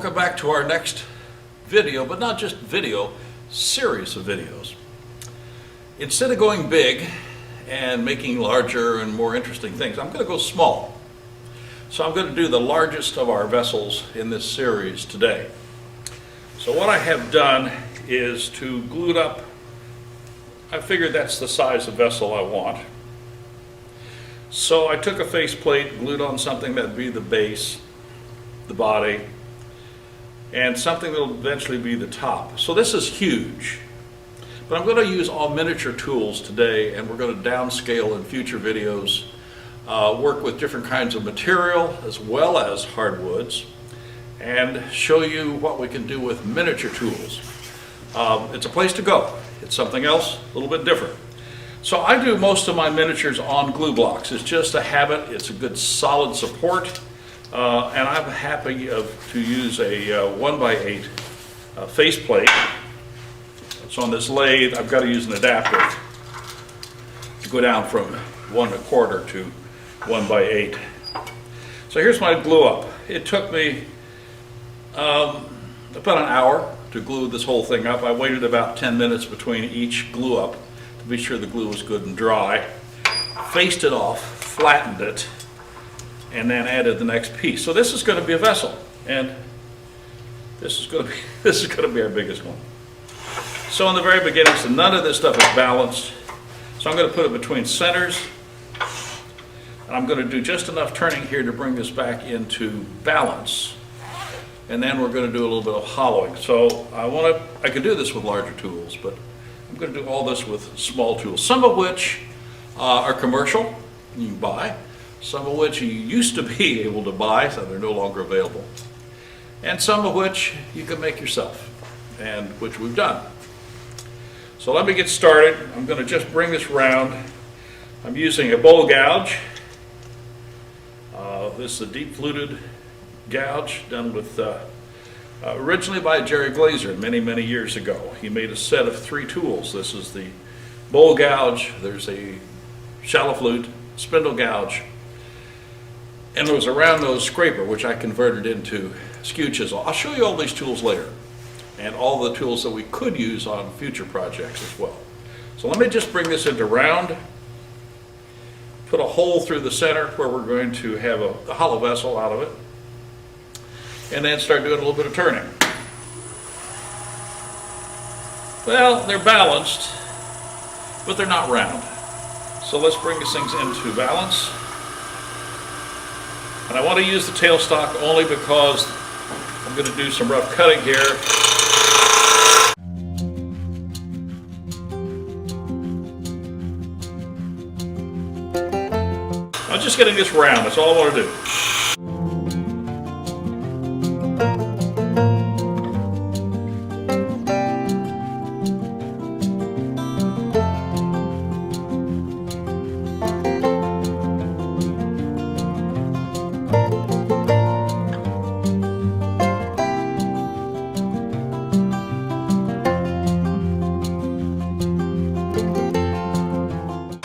Welcome back to our next video, but not just video, series of videos. Instead of going big and making larger and more interesting things, I'm going to go small. So I'm going to do the largest of our vessels in this series today. So what I have done is to glue it up. I figured that's the size of vessel I want. So I took a faceplate, glued on something that would be the base, the body, and something that will eventually be the top. So this is huge. But I'm going to use all miniature tools today, and we're going to downscale in future videos, work with different kinds of material as well as hardwoods, and show you what we can do with miniature tools. It's a place to go. It's something else, a little bit different. So I do most of my miniatures on glue blocks. It's just a habit. It's a good solid support. And I'm happy to use a 1x8 faceplate. So on this lathe, I've got to use an adapter to go down from 1 1/4 to 1x8. So here's my glue up. It took me about an hour to glue this whole thing up. I waited about 10 minutes between each glue up to be sure the glue was good and dry. Faced it off, flattened it, and then added the next piece. So this is going to be a vessel, and this is going to be our biggest one. So in the very beginning, so none of this stuff is balanced. So I'm going to put it between centers, and I'm going to do just enough turning here to bring this back into balance. And then we're going to do a little bit of hollowing. So I could do this with larger tools, but I'm going to do all this with small tools, some of which are commercial, you can buy. Some of which you used to be able to buy, so they're no longer available. And some of which you can make yourself, and which we've done. So let me get started. I'm going to just bring this round. I'm using a bowl gouge. This is a deep fluted gouge done with, originally by Jerry Glazer many years ago. He made a set of 3 tools. This is the bowl gouge, there's a shallow flute, spindle gouge, and there was a round nose scraper, which I converted into skew chisel. I'll show you all these tools later, and all the tools that we could use on future projects as well. So let me just bring this into round, put a hole through the center where we're going to have a hollow vessel out of it, and then start doing a little bit of turning. Well, they're balanced, but they're not round. So let's bring these things into balance. And I want to use the tailstock only because I'm going to do some rough cutting here. I'm just getting this round, that's all I want to do.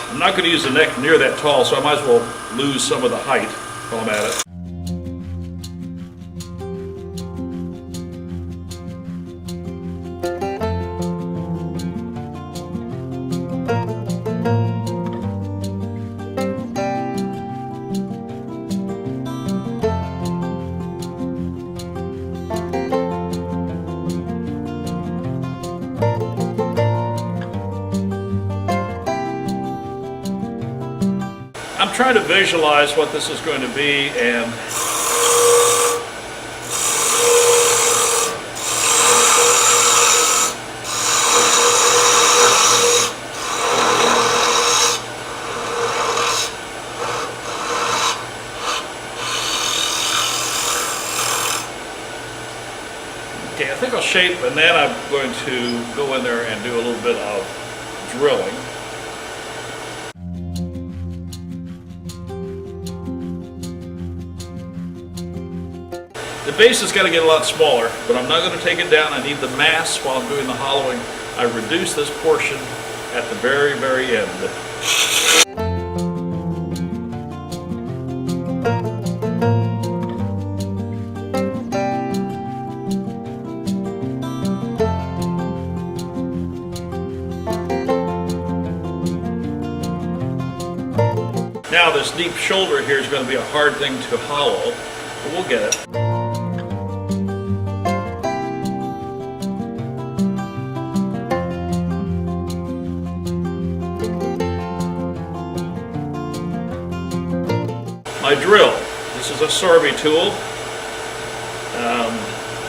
I'm not going to use the neck near that tall, so I might as well lose some of the height while I'm at it. I'm trying to visualize what this is going to be, and okay, I think I'll shape, and then I'm going to go in there and do a little bit of drilling. The base has got to get a lot smaller, but I'm not going to take it down. I need the mass while I'm doing the hollowing. I reduce this portion at the very end. Now this deep shoulder here is going to be a hard thing to hollow, but we'll get it. My drill. This is a Sorby tool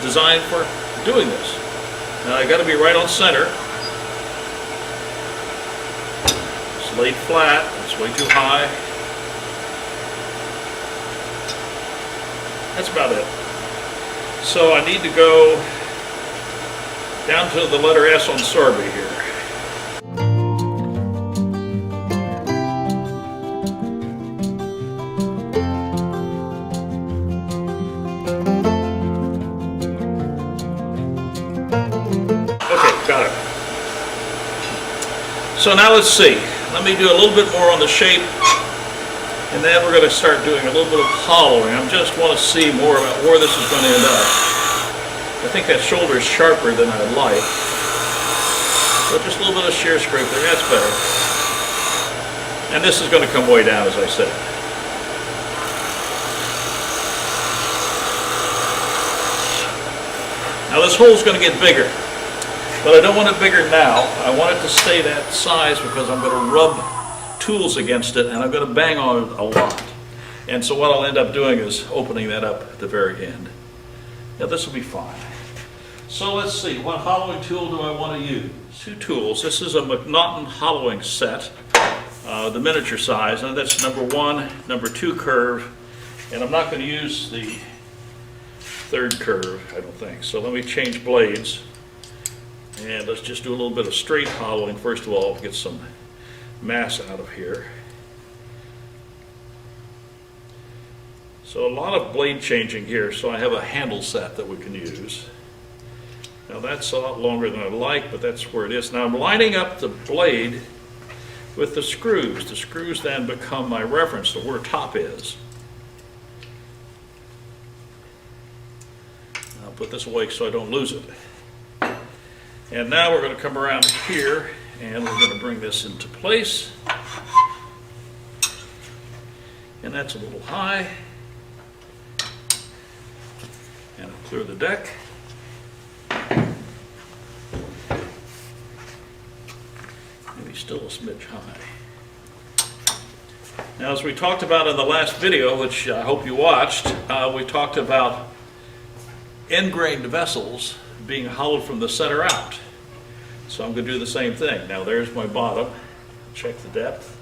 designed for doing this. Now I got to be right on center. It's laid flat. It's way too high. That's about it. So I need to go down to the letter S on Sorby here. Got it. So now let's see. Let me do a little bit more on the shape, and then we're going to start doing a little bit of hollowing. I just want to see more about where this is going to end up. I think that shoulder is sharper than I'd like. So just a little bit of shear scrape there, that's better. And this is going to come way down, as I said. Now this hole's going to get bigger. But I don't want it bigger now. I want it to stay that size because I'm going to rub tools against it and I'm going to bang on it a lot. And so what I'll end up doing is opening that up at the very end. Now this will be fine. So let's see, what hollowing tool do I want to use? Two tools. This is a McNaughton hollowing set, the miniature size, and that's number 1, number 2 curve. And I'm not going to use the 3rd curve, I don't think. So let me change blades. And let's just do a little bit of straight hollowing first of all, get some mass out of here. So a lot of blade changing here, so I have a handle set that we can use. Now that's a lot longer than I'd like, but that's where it is. Now I'm lining up the blade with the screws. The screws then become my reference to where top is. I'll put this away so I don't lose it. And now we're going to come around here and we're going to bring this into place. And that's a little high. And I'll clear the deck. Maybe still a smidge high. Now, as we talked about in the last video, which I hope you watched, we talked about end-grained vessels being hollowed from the center out. So I'm going to do the same thing. Now there's my bottom. Check the depth.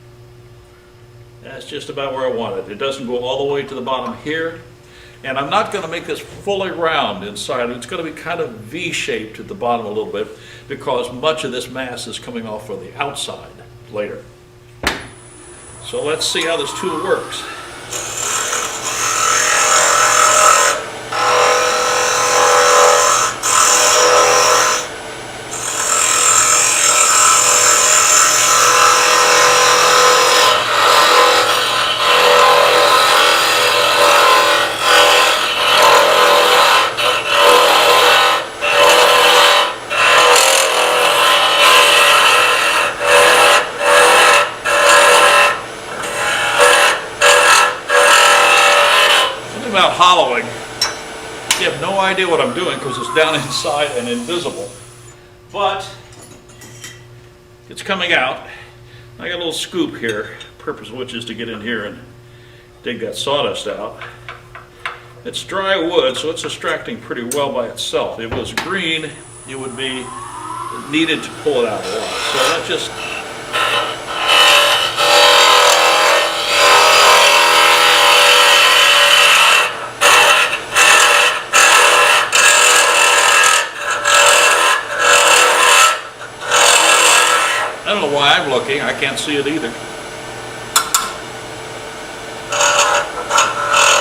That's just about where I want it. It doesn't go all the way to the bottom here. And I'm not going to make this fully round inside. It's going to be kind of V-shaped at the bottom a little bit because much of this mass is coming off from the outside later. So let's see how this tool works. About hollowing, you have no idea what I'm doing because it's down inside and invisible, but it's coming out. I got a little scoop here, purpose of which is to get in here and dig that sawdust out. It's dry wood, so it's extracting pretty well by itself. If it was green, it would be needed to pull it out a lot. So let's just I don't know why I'm looking, I can't see it either.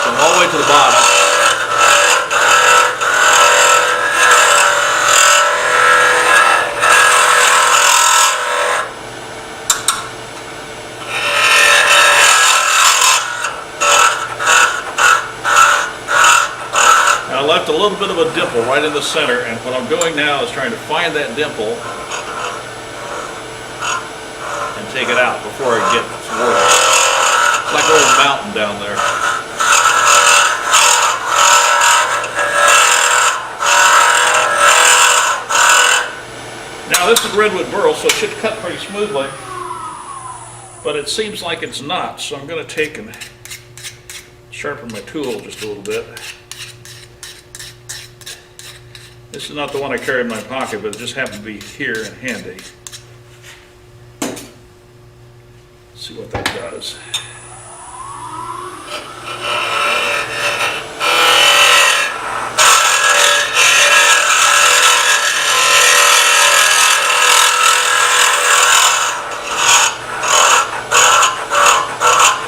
Come all the way to the bottom. Now I left a little bit of a dimple right in the center, and what I'm doing now is trying to find that dimple take it out before it gets worse. So like a little mountain down there. Now this is redwood burl, so it should cut pretty smoothly, but it seems like it's not, so I'm going to take and sharpen my tool just a little bit. This is not the one I carry in my pocket, but it just happened to be here and handy. Let's see what that does.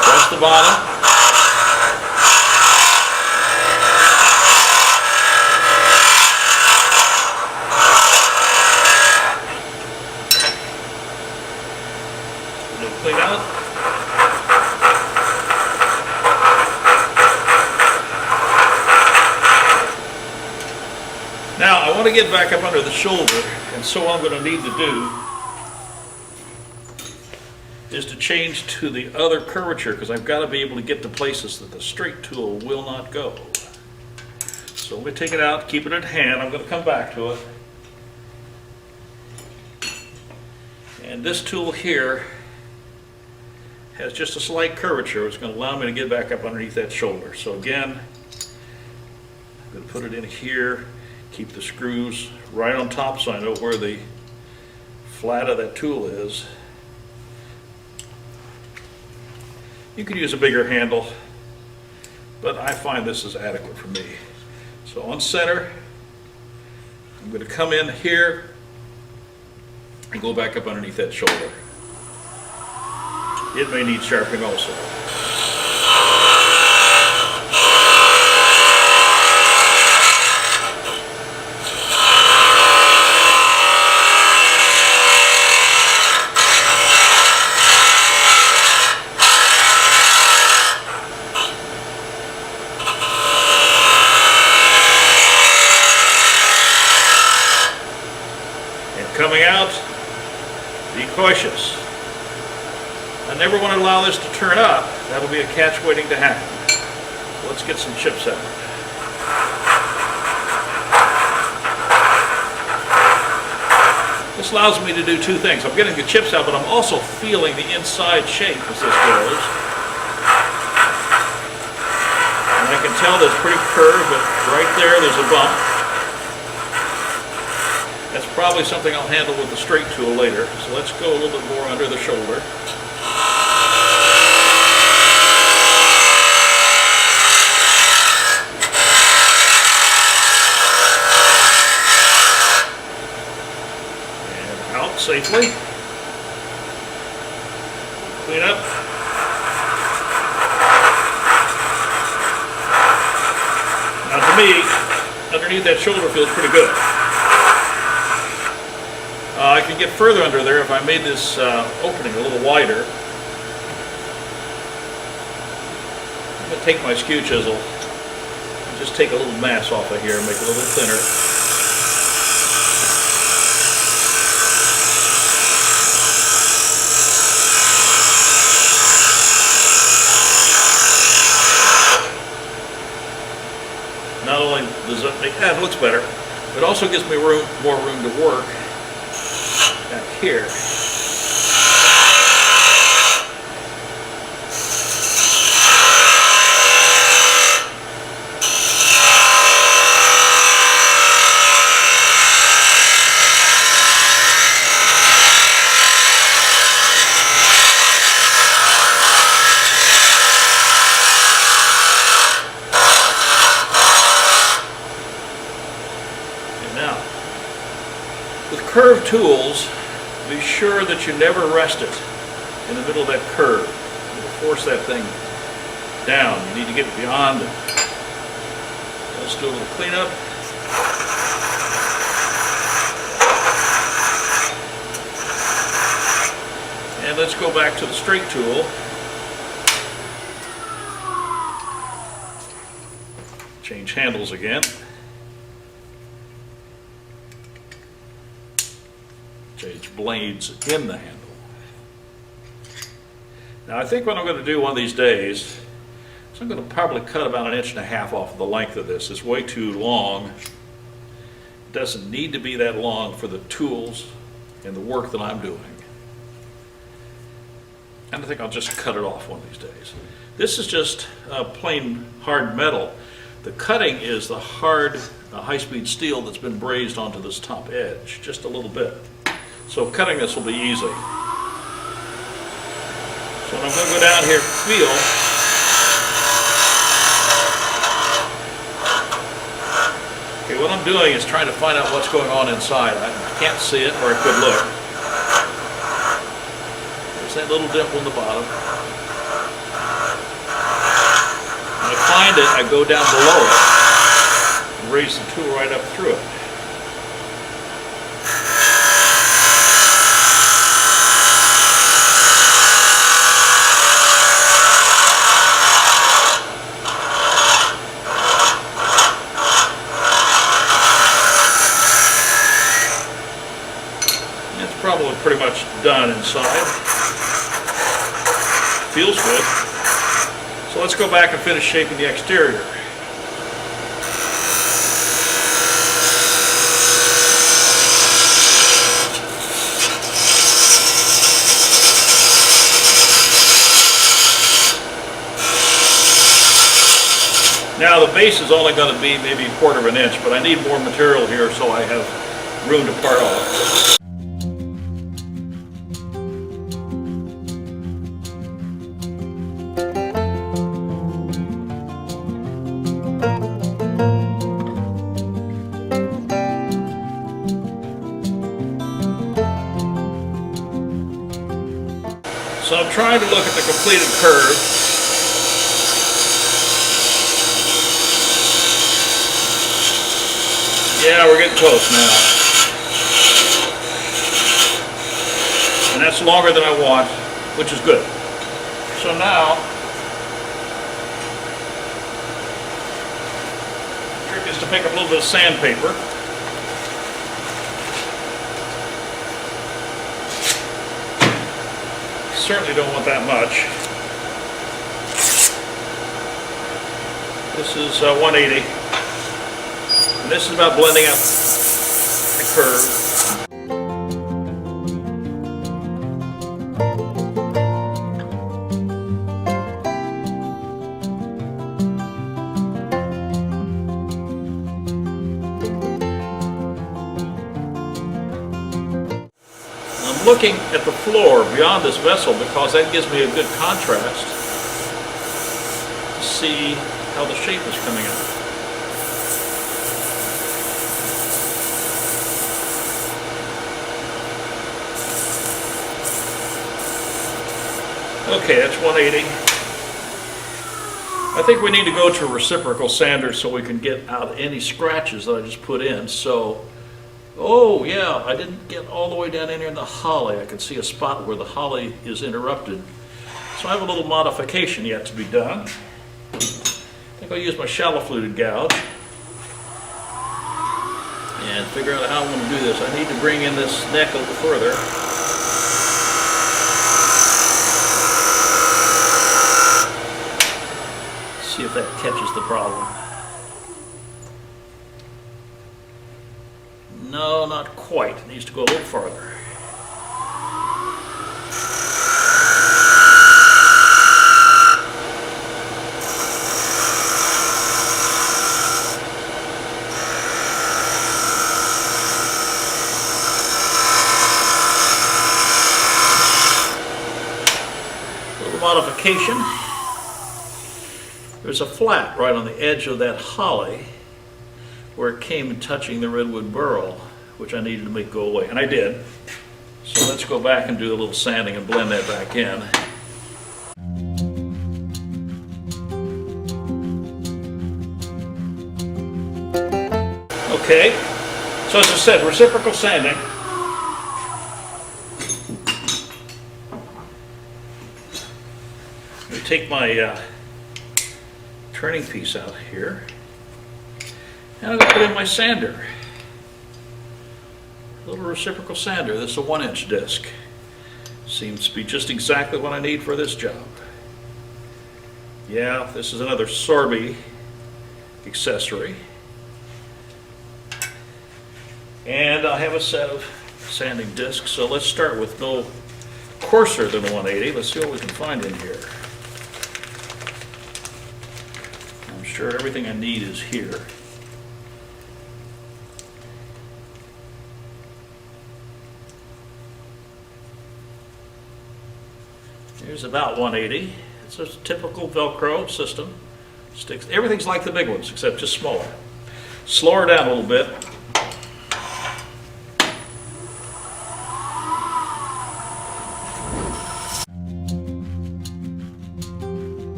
Press the bottom. Clean out. Now I want to get back up under the shoulder, and so what I'm going to need to do is to change to the other curvature, because I've got to be able to get to places that the straight tool will not go. So let me take it out, keep it at hand. I'm going to come back to it. And this tool here has just a slight curvature. It's going to allow me to get back up underneath that shoulder. So again, I'm going to put it in here, keep the screws right on top so I know where the flat of that tool is. You could use a bigger handle, but I find this is adequate for me. So on center, I'm going to come in here and go back up underneath that shoulder. It may need sharpening also. And coming out, be cautious. I never want to allow this to turn up. That'll be a catch waiting to happen. Let's get some chips out. This allows me to do two things. I'm getting the chips out, but I'm also feeling the inside shape as this goes. And I can tell there's pretty curved, but right there's a bump. That's probably something I'll handle with the straight tool later. So let's go a little bit more under the shoulder. Safely. Clean up. Now to me, underneath that shoulder feels pretty good. I can get further under there if I made this opening a little wider. I'm going to take my skew chisel and just take a little mass off of here and make it a little thinner. Not only does it make that, it looks better, it also gives me more room to work back here. With curved tools, be sure that you never rest it in the middle of that curve. You'll force that thing down. You need to get it beyond it. Let's do a little cleanup. And let's go back to the straight tool. Change handles again. Change blades in the handle. Now I think what I'm going to do one of these days is I'm going to probably cut about 1.5 inches off of the length of this. It's way too long. It doesn't need to be that long for the tools and the work that I'm doing. And I think I'll just cut it off one of these days. This is just plain hard metal. The cutting is the hard high-speed steel that's been brazed onto this top edge, just a little bit. So cutting this will be easy. So I'm going to go down here and feel. Okay, what I'm doing is trying to find out what's going on inside. I can't see it, or I could look. There's that little dimple in the bottom. When I find it, I go down below it and raise the tool right up through it. Probably pretty much done inside. Feels good. So let's go back and finish shaping the exterior. Now the base is only going to be maybe 1/4 inch, but I need more material here so I have room to part off. So I'm trying to look at the completed curve. Yeah, we're getting close now. And that's longer than I want, which is good. So now, the trick is to pick up a little bit of sandpaper. Certainly don't want that much. This is 180. And this is about blending up the curve. I'm looking at the floor beyond this vessel because that gives me a good contrast to see how the shape is coming out. Okay, that's 180. I think we need to go to a reciprocal sander so we can get out any scratches that I just put in. So, oh yeah, I didn't get all the way down in here in the holly. I can see a spot where the holly is interrupted. So I have a little modification yet to be done. I think I'll use my shallow fluted gouge and figure out how I'm going to do this. I need to bring in this neck a little further. See if that catches the problem. No, not quite. It needs to go a little farther. A little modification. There's a flat right on the edge of that holly where it came touching the redwood burl, which I needed to make go away, and I did. So let's go back and do a little sanding and blend that back in. Okay, so as I said, reciprocal sanding. Let me take my turning piece out here. And I'm going to put in my sander. A little reciprocal sander. This is a 1-inch disc. Seems to be just exactly what I need for this job. Yeah, this is another Sorby accessory. And I have a set of sanding discs, so let's start with no coarser than 180. Let's see what we can find in here. I'm sure everything I need is here. Here's about 180. It's a typical Velcro system. Sticks. Everything's like the big ones, except just smaller. Slow her down a little bit.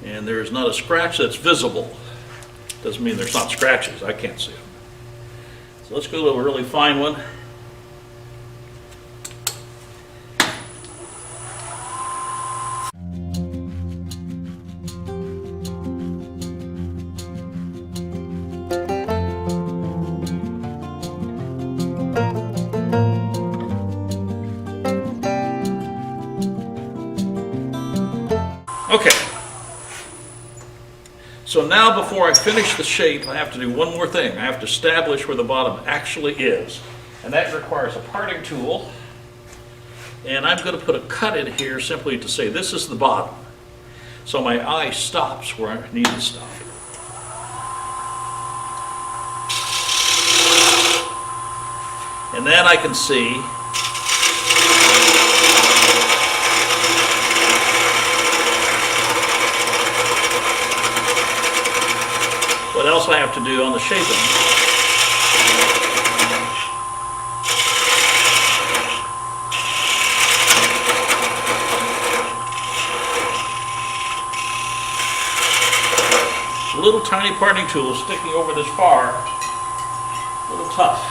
And there's not a scratch that's visible. Doesn't mean there's not scratches. I can't see them. So let's go to a really fine one. Okay. So now before I finish the shape, I have to do one more thing. I have to establish where the bottom actually is. And that requires a parting tool. And I'm going to put a cut in here simply to say this is the bottom. So my eye stops where I need to stop. And then I can see what else I have to do on the shaping. Little tiny parting tool sticking over this bar, a little tough.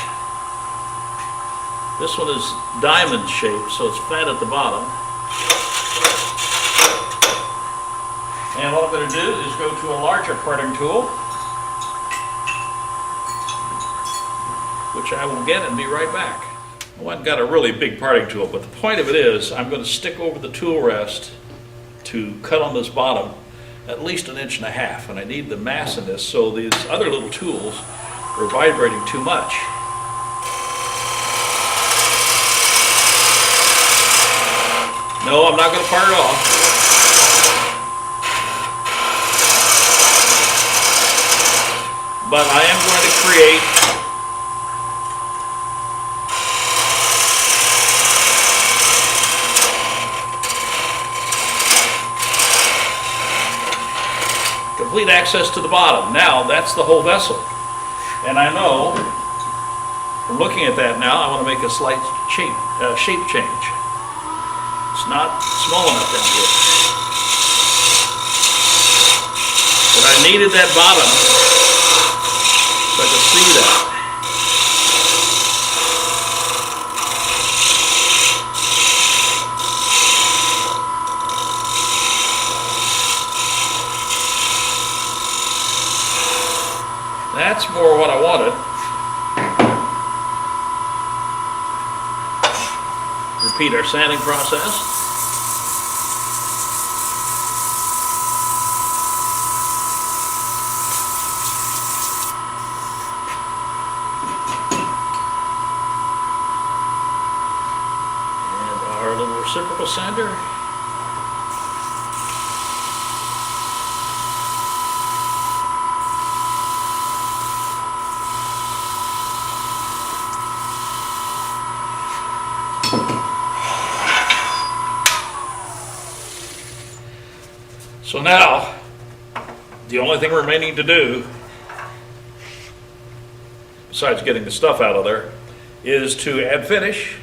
This one is diamond shaped, so it's flat at the bottom. And what I'm going to do is go to a larger parting tool, which I will get and be right back. Well, I've got a really big parting tool, but the point of it is I'm going to stick over the tool rest to cut on this bottom at least 1.5 inches, and I need the mass in this, so these other little tools are vibrating too much. No, I'm not going to part it off. But I am going to create complete access to the bottom. Now that's the whole vessel. And I know, from looking at that now, I want to make a slight shape change. It's not small enough down here. But I needed that bottom so I could see that. That's more what I wanted. Repeat our sanding process. And our little reciprocal sander. So now, the only thing remaining to do, besides getting the stuff out of there, is to add finish.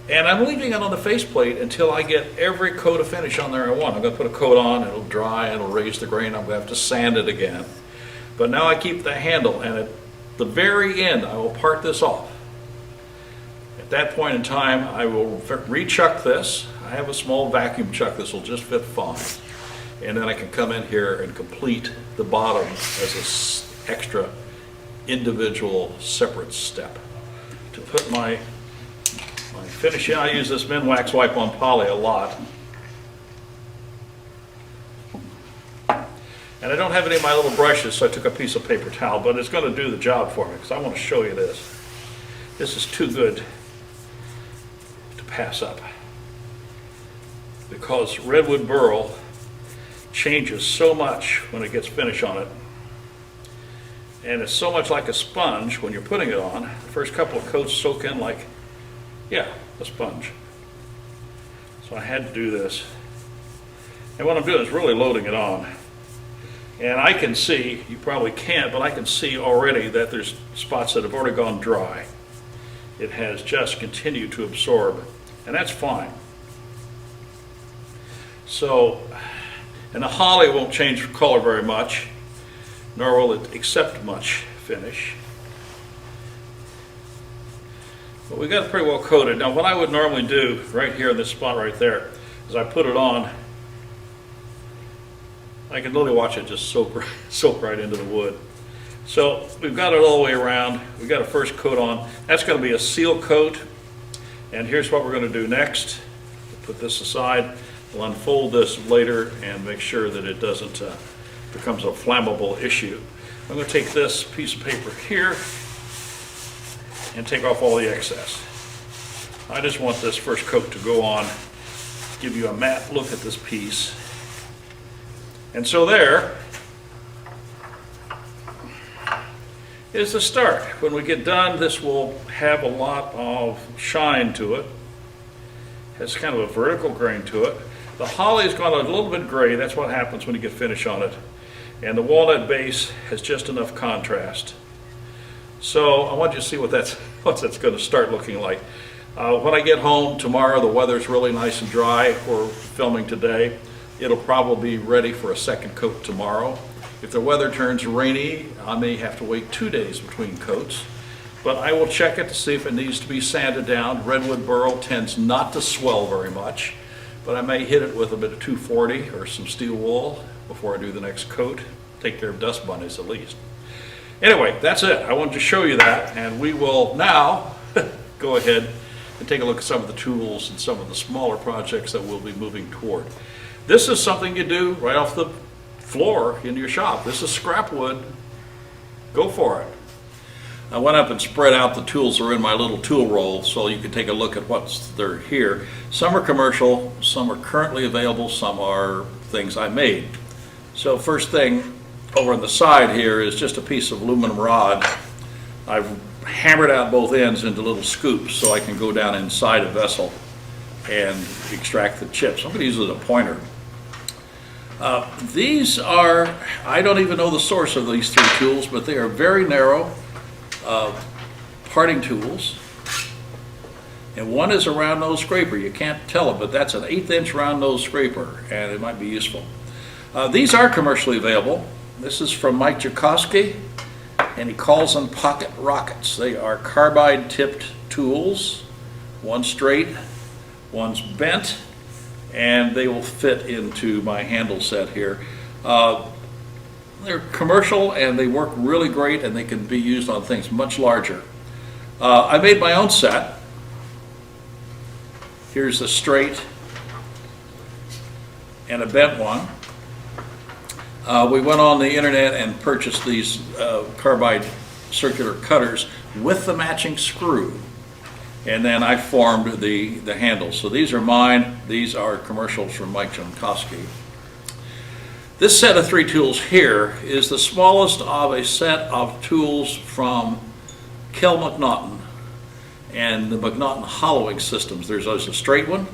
And I'm leaving it on the faceplate until I get every coat of finish on there I want. I'm going to put a coat on, it'll dry, it'll raise the grain, I'm going to have to sand it again. But now I keep the handle, and at the very end I will part this off. At that point in time I will rechuck this. I have a small vacuum chuck, this will just fit fine. and then I can come in here and complete the bottom as an extra individual separate step. To put my finish in, I use this Minwax Wipe on Poly a lot. And I don't have any of my little brushes, so I took a piece of paper towel, but it's going to do the job for me because I want to show you this. This is too good to pass up, because redwood burl changes so much when it gets finish on it, and it's so much like a sponge when you're putting it on. The first couple of coats soak in like, yeah, a sponge. So I had to do this, and what I'm doing is really loading it on. And I can see, you probably can't, but I can see already that there's spots that have already gone dry. It has just continued to absorb, and that's fine. So, and the holly won't change color very much, nor will it accept much finish. But we got it pretty well coated. Now what I would normally do right here in this spot right there is I put it on. I can literally watch it just soak right into the wood. So we've got it all the way around. We've got a first coat on. That's going to be a seal coat. And here's what we're going to do next. Put this aside. We'll unfold this later and make sure that it doesn't becomes a flammable issue. I'm going to take this piece of paper here and take off all the excess. I just want this first coat to go on, give you a matte look at this piece. And so there is the start. When we get done, this will have a lot of shine to it. Has kind of a vertical grain to it. The holly's gone a little bit gray. That's what happens when you get finish on it. And the walnut base has just enough contrast. So I want you to see what that's going to start looking like. When I get home tomorrow, the weather's really nice and dry. We're filming today. It'll probably be ready for a second coat tomorrow. If the weather turns rainy, I may have to wait 2 days between coats. But I will check it to see if it needs to be sanded down. Redwood burl tends not to swell very much, but I may hit it with a bit of 240 or some steel wool before I do the next coat. Take care of dust bunnies at least. Anyway, that's it. I wanted to show you that, and we will now go ahead and take a look at some of the tools and some of the smaller projects that we'll be moving toward. This is something you do right off the floor in your shop. This is scrap wood. Go for it. I went up and spread out the tools that are in my little tool roll so you can take a look at what's there here. Some are commercial, some are currently available, some are things I made. So first thing over on the side here is just a piece of aluminum rod. I've hammered out both ends into little scoops so I can go down inside a vessel and extract the chips. I'm going to use it as a pointer. These are, I don't even know the source of these three tools, but they are very narrow parting tools. And one is a round nose scraper. You can't tell it, but that's an 1/8 inch round nose scraper, and it might be useful. These are commercially available. This is from Mike Jackowski, and he calls them pocket rockets. They are carbide tipped tools, one straight, one's bent, and they will fit into my handle set here. They're commercial and they work really great, and they can be used on things much larger. I made my own set. Here's a straight and a bent one. We went on the internet and purchased these carbide circular cutters with the matching screw. And then I formed the handles. So these are mine. These are commercials from Mike Jankowski. This set of three tools here is the smallest of a set of tools from Kel McNaughton and the McNaughton hollowing systems. There's a straight one,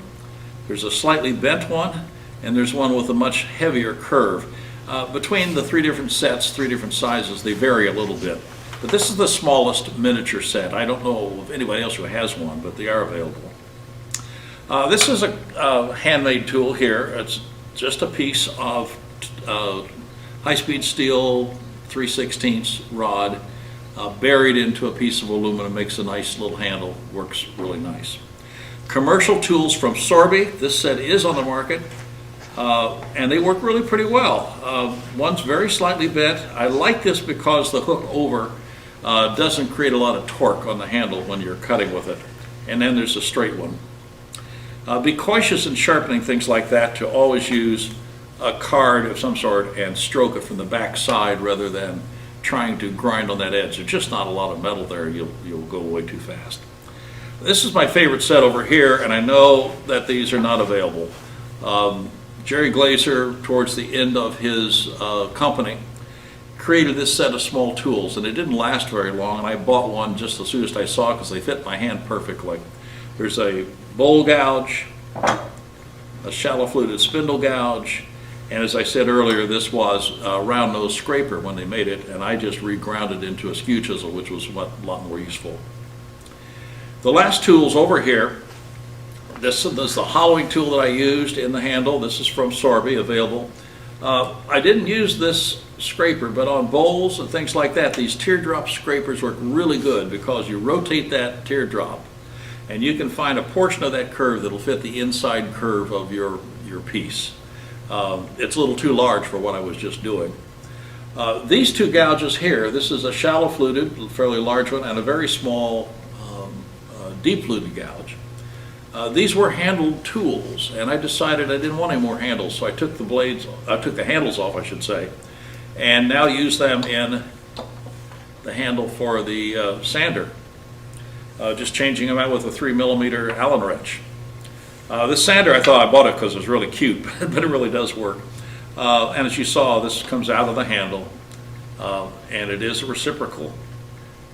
there's a slightly bent one, and there's one with a much heavier curve. Between the three different sets, three different sizes, they vary a little bit. But this is the smallest miniature set. I don't know of anybody else who has one, but they are available. This is a handmade tool here. It's just a piece of high-speed steel 3/16 rod buried into a piece of aluminum. Makes a nice little handle. Works really nice. Commercial tools from Sorby. This set is on the market. and they work really pretty well. One's very slightly bent. I like this because the hook over doesn't create a lot of torque on the handle when you're cutting with it. And then there's a straight one. Be cautious in sharpening things like that to always use a card of some sort and stroke it from the back side rather than trying to grind on that edge. There's just not a lot of metal there. You'll go way too fast. This is my favorite set over here, and I know that these are not available. Jerry Glazer, towards the end of his company, created this set of small tools, and it didn't last very long, and I bought one just as soon as I saw it because they fit my hand perfectly. There's a bowl gouge, a shallow fluted spindle gouge, and as I said earlier, this was a round nose scraper when they made it, and I just reground it into a skew chisel, which was a lot more useful. The last tools over here, this is the hollowing tool that I used in the handle. This is from Sorby, available. I didn't use this scraper, but on bowls and things like that, these teardrop scrapers work really good because you rotate that teardrop and you can find a portion of that curve that'll fit the inside curve of your piece. It's a little too large for what I was just doing. These two gouges here, this is a shallow fluted, fairly large one, and a very small deep fluted gouge. These were handled tools, and I decided I didn't want any more handles, so I took the handles off, I should say, and now use them in the handle for the sander. Just changing them out with a 3mm Allen wrench. This sander, I thought I bought it because it was really cute, but it really does work. And as you saw, this comes out of the handle, and it is reciprocal.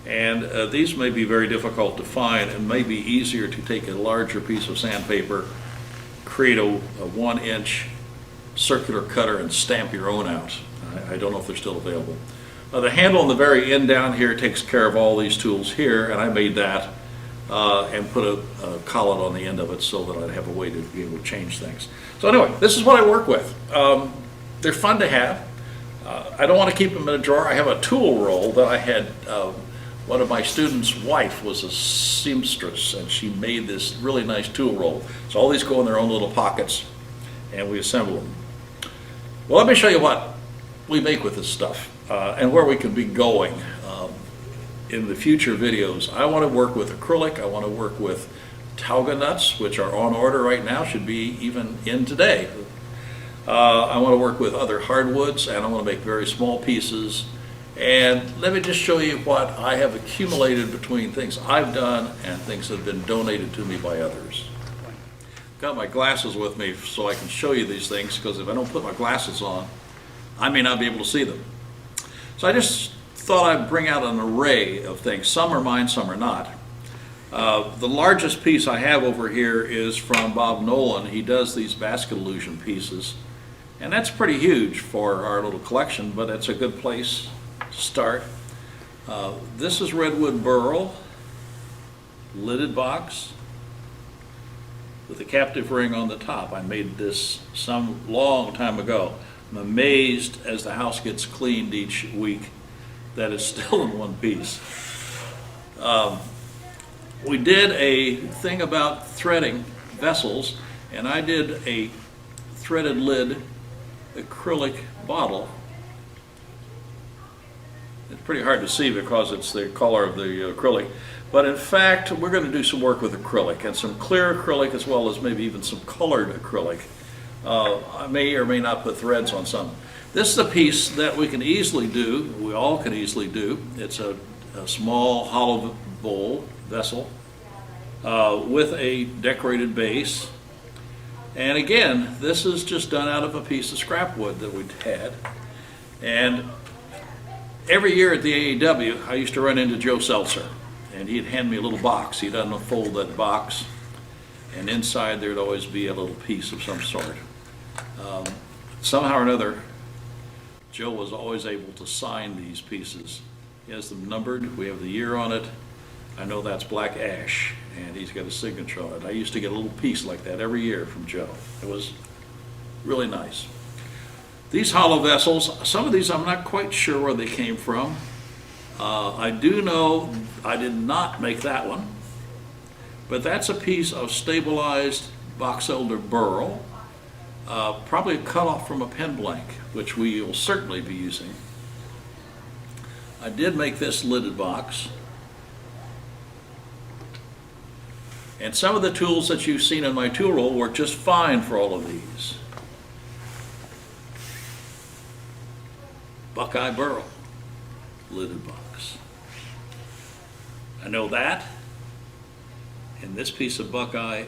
And these may be very difficult to find and may be easier to take a larger piece of sandpaper, create a 1-inch circular cutter and stamp your own out. I don't know if they're still available. The handle on the very end down here takes care of all these tools here, and I made that and put a collet on the end of it so that I'd have a way to be able to change things. So anyway, this is what I work with. They're fun to have. I don't want to keep them in a drawer. I have a tool roll that I had. One of my students' wife was a seamstress, and she made this really nice tool roll. So all these go in their own little pockets, and we assemble them. Well, let me show you what we make with this stuff and where we can be going in the future videos. I want to work with acrylic. I want to work with Tauga nuts, which are on order right now, should be even in today. I want to work with other hardwoods, and I want to make very small pieces. And let me just show you what I have accumulated between things I've done and things that have been donated to me by others. Got my glasses with me so I can show you these things, because if I don't put my glasses on, I may not be able to see them. So I just thought I'd bring out an array of things. Some are mine, some are not. The largest piece I have over here is from Bob Nolan. He does these basket illusion pieces, and that's pretty huge for our little collection, but it's a good place to start. This is redwood burl, lidded box with a captive ring on the top. I made this some long time ago. I'm amazed as the house gets cleaned each week that it's still in one piece. We did a thing about threading vessels, and I did a threaded lid acrylic bottle. It's pretty hard to see because it's the color of the acrylic, but in fact we're going to do some work with acrylic, and some clear acrylic as well as maybe even some colored acrylic. I may or may not put threads on some. This is a piece that we can easily do, we all can easily do. It's a small hollow bowl vessel with a decorated base. And again, this is just done out of a piece of scrap wood that we'd had. And every year at the AAW, I used to run into Joe Seltzer, and he'd hand me a little box. He'd unfold that box, and inside there'd always be a little piece of some sort. Somehow or another, Joe was always able to sign these pieces. He has them numbered. We have the year on it. I know that's black ash, and he's got a signature on it. I used to get a little piece like that every year from Joe. It was really nice. These hollow vessels, some of these I'm not quite sure where they came from. I do know I did not make that one, but that's a piece of stabilized box elder burl. probably a cutoff from a pen blank, which we will certainly be using. I did make this lidded box. And some of the tools that you've seen in my tool roll work just fine for all of these. Buckeye burl, lidded box. I know that. And this piece of Buckeye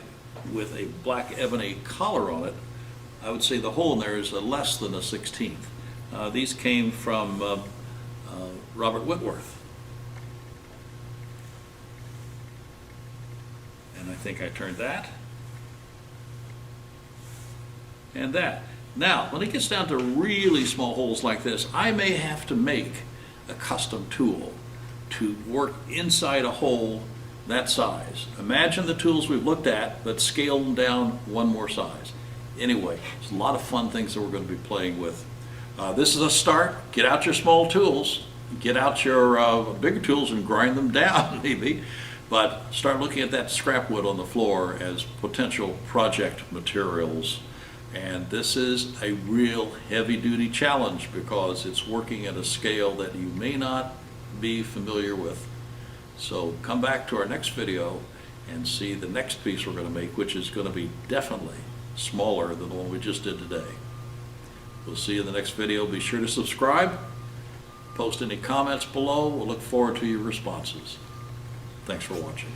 with a black ebony collar on it, I would say the hole in there is less than a 1/16. These came from Robert Whitworth. And I think I turned that and that. Now, when it gets down to really small holes like this, I may have to make a custom tool to work inside a hole that size. Imagine the tools we've looked at, but scale them down one more size. Anyway, there's a lot of fun things that we're going to be playing with. This is a start. Get out your small tools. Get out your bigger tools and grind them down, maybe. But start looking at that scrap wood on the floor as potential project materials. And this is a real heavy-duty challenge because it's working at a scale that you may not be familiar with. So come back to our next video and see the next piece we're going to make, which is going to be definitely smaller than the one we just did today. We'll see you in the next video. Be sure to subscribe. Post any comments below. We'll look forward to your responses. Thanks for watching.